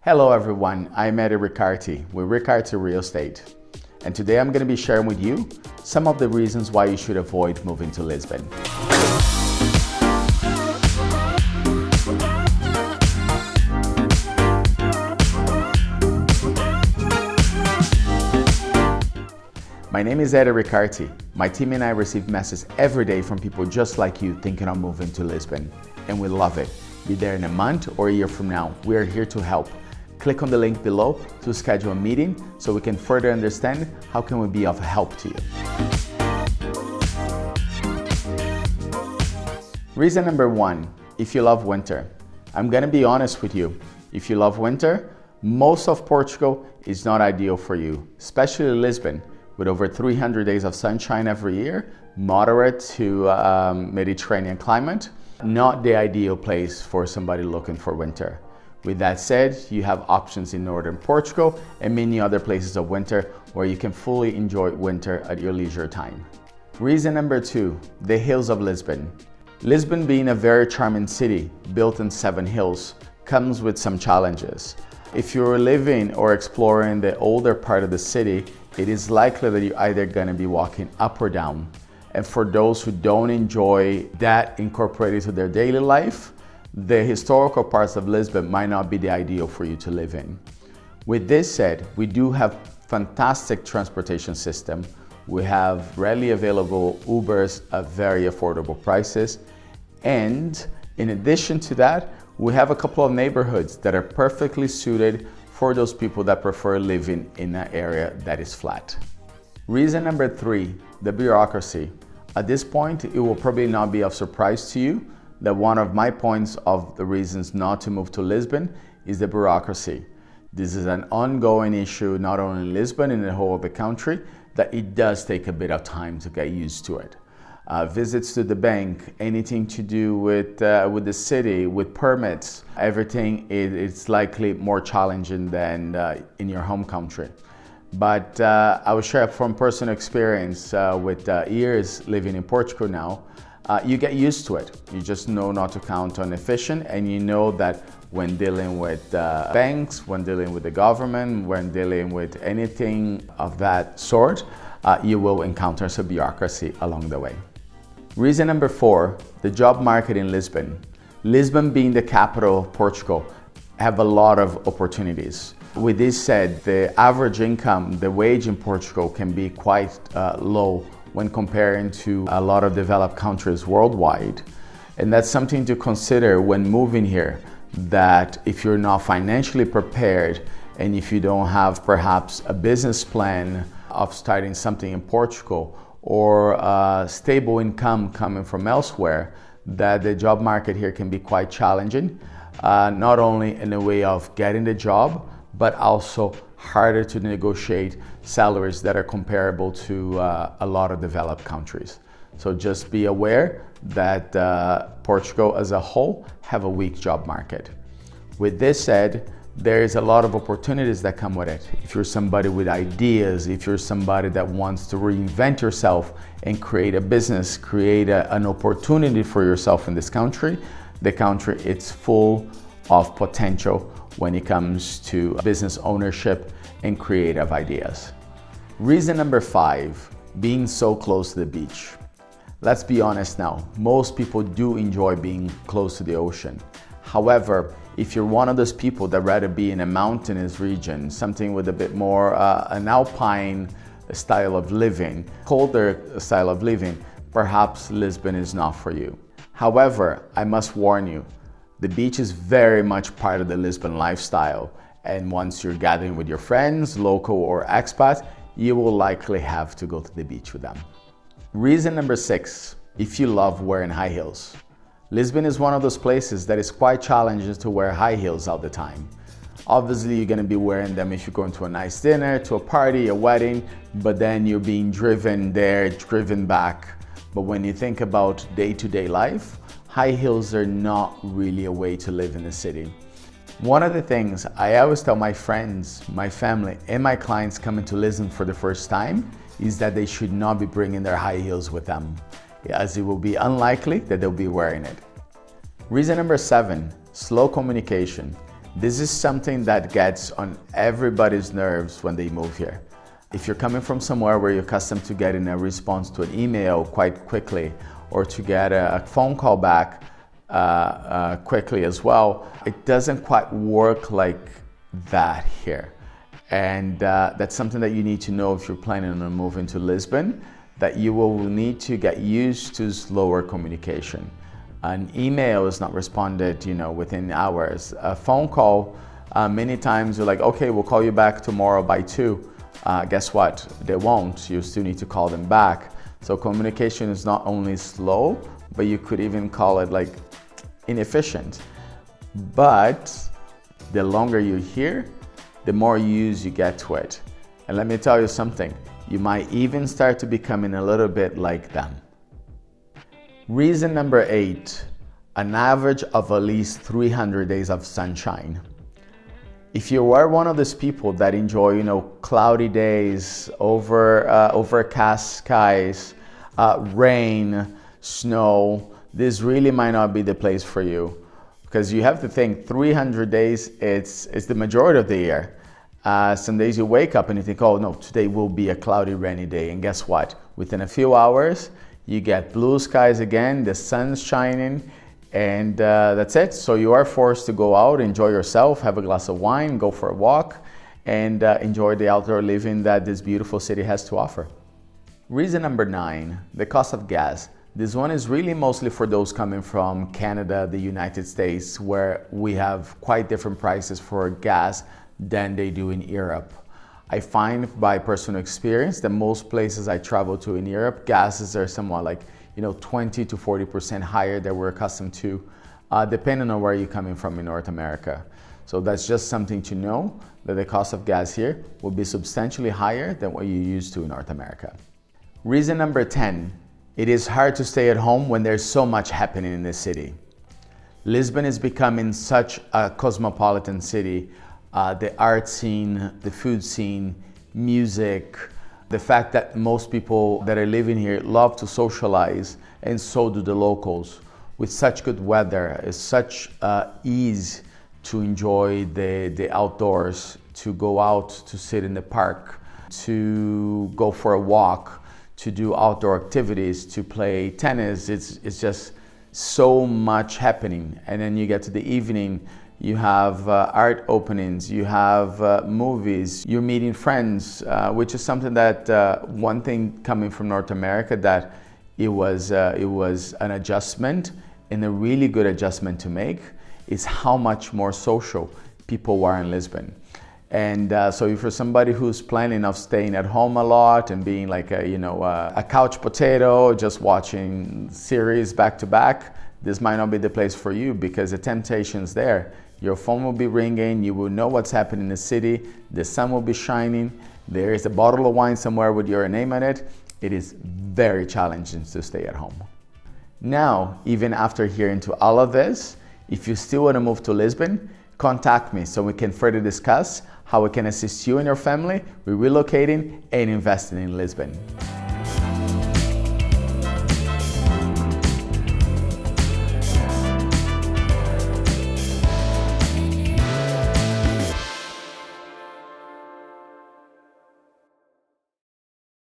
Hello everyone, I'm Relocate with Relocate Real Estate. And today I'm going to be sharing with you some of the reasons why you should avoid moving to Lisbon. My name is Relocate. My team and I receive messages every day from people just like you thinking of moving to Lisbon. And we love it. Be there in a month or a year from now. We are here to help. Click on the link below to schedule a meeting so we can further understand how can we be of help to you. Reason number one, if you love winter. I'm gonna be honest with you. If you love winter, most of Portugal is not ideal for you, especially Lisbon, with over 300 days of sunshine every year, moderate to Mediterranean climate. Not the ideal place for somebody looking for winter. With that said, you have options in northern Portugal and many other places of winter where you can fully enjoy winter at your leisure time. Reason number two, the hills of Lisbon. Lisbon, being a very charming city built on 7 hills, comes with some challenges. If you're living or exploring the older part of the city, it is likely that you're either going to be walking up or down. And for those who don't enjoy that incorporated to their daily life, the historical parts of Lisbon might not be the ideal for you to live in. With this said, we do have fantastic transportation system. We have readily available Ubers at very affordable prices. And in addition to that, we have a couple of neighborhoods that are perfectly suited for those people that prefer living in an area that is flat. Reason number three, the bureaucracy. At this point, it will probably not be of surprise to you that one of my points of the reasons not to move to Lisbon is the bureaucracy. This is an ongoing issue, not only in Lisbon, in the whole of the country, that it does take a bit of time to get used to it. Visits to the bank, anything to do with the city, with permits, everything it's likely more challenging than in your home country. But I will share from personal experience with years living in Portugal now. You get used to it. You just know not to count on efficient, and you know that when dealing with banks, when dealing with the government, when dealing with anything of that sort, you will encounter some bureaucracy along the way. Reason number four, the job market in Lisbon. Lisbon, being the capital of Portugal, have a lot of opportunities. With this said, the average income, the wage in Portugal can be quite low when comparing to a lot of developed countries worldwide. And that's something to consider when moving here, that if you're not financially prepared and if you don't have perhaps a business plan of starting something in Portugal or a stable income coming from elsewhere, that the job market here can be quite challenging, not only in the way of getting the job, but also harder to negotiate salaries that are comparable to a lot of developed countries. So just be aware that Portugal as a whole have a weak job market. With this said, there is a lot of opportunities that come with it. If you're somebody with ideas, if you're somebody that wants to reinvent yourself and create a business, create an opportunity for yourself in this country, the country it's full of potential when it comes to business ownership and creative ideas. Reason number five, being so close to the beach. Let's be honest now, most people do enjoy being close to the ocean. However, if you're one of those people that rather be in a mountainous region, something with a bit more an alpine style of living, colder style of living, perhaps Lisbon is not for you. However, I must warn you, the beach is very much part of the Lisbon lifestyle, and once you're gathering with your friends, local or expat, you will likely have to go to the beach with them. Reason number six, if you love wearing high heels. Lisbon is one of those places that is quite challenging to wear high heels all the time. Obviously, you're going to be wearing them if you're going to a nice dinner, to a party, a wedding, but then you're being driven there, driven back. But when you think about day-to-day life, high heels are not really a way to live in the city. One of the things I always tell my friends, my family, and my clients coming to Lisbon for the first time is that they should not be bringing their high heels with them, as it will be unlikely that they'll be wearing it. Reason number 7, slow communication. This is something that gets on everybody's nerves when they move here. If you're coming from somewhere where you're accustomed to getting a response to an email quite quickly, or to get a phone call back quickly as well, it doesn't quite work like that here. And that's something that you need to know if you're planning on moving to Lisbon, that you will need to get used to slower communication. An email is not responded, within hours. A phone call, many times you're like, okay, we'll call you back tomorrow by 2. Guess what? They won't. You still need to call them back. So communication is not only slow, but you could even call it like inefficient. But the longer you're here, the more use you get to it. And let me tell you something, you might even start to becoming a little bit like them. Reason number 8, an average of at least 300 days of sunshine. If you are one of those people that enjoy, cloudy days, overcast skies, rain, snow, this really might not be the place for you, because you have to think 300 days, it's the majority of the year. Some days you wake up and you think, oh no, today will be a cloudy, rainy day. And guess what? Within a few hours, you get blue skies again, the sun's shining, and that's it. So you are forced to go out, enjoy yourself, have a glass of wine, go for a walk, and enjoy the outdoor living that this beautiful city has to offer. Reason number 9, the cost of gas. This one is really mostly for those coming from Canada, the United States, where we have quite different prices for gas than they do in Europe. I find by personal experience that most places I travel to in Europe, gases are somewhat like 20 to 40% higher than we're accustomed to, depending on where you're coming from in North America. So that's just something to know, that the cost of gas here will be substantially higher than what you're used to in North America. Reason number 10, it is hard to stay at home when there's so much happening in this city. Lisbon is becoming such a cosmopolitan city. The art scene, the food scene, music, the fact that most people that are living here love to socialize, and so do the locals. With such good weather, it's such ease to enjoy the outdoors, to go out, to sit in the park, to go for a walk, to do outdoor activities, to play tennis. It's just so much happening. And then you get to the evening, you have art openings, you have movies, you're meeting friends, which is something that one thing coming from North America, that it was an adjustment, and a really good adjustment to make, is how much more social people are in Lisbon. And so if you're somebody who's planning of staying at home a lot and being like a couch potato, just watching series back to back, this might not be the place for you, because the temptation's there. Your phone will be ringing, you will know what's happening in the city, the sun will be shining, there is a bottle of wine somewhere with your name on it. It is very challenging to stay at home. Now, even after hearing to all of this, if you still want to move to Lisbon, contact me so we can further discuss how we can assist you and your family with relocating and investing in Lisbon.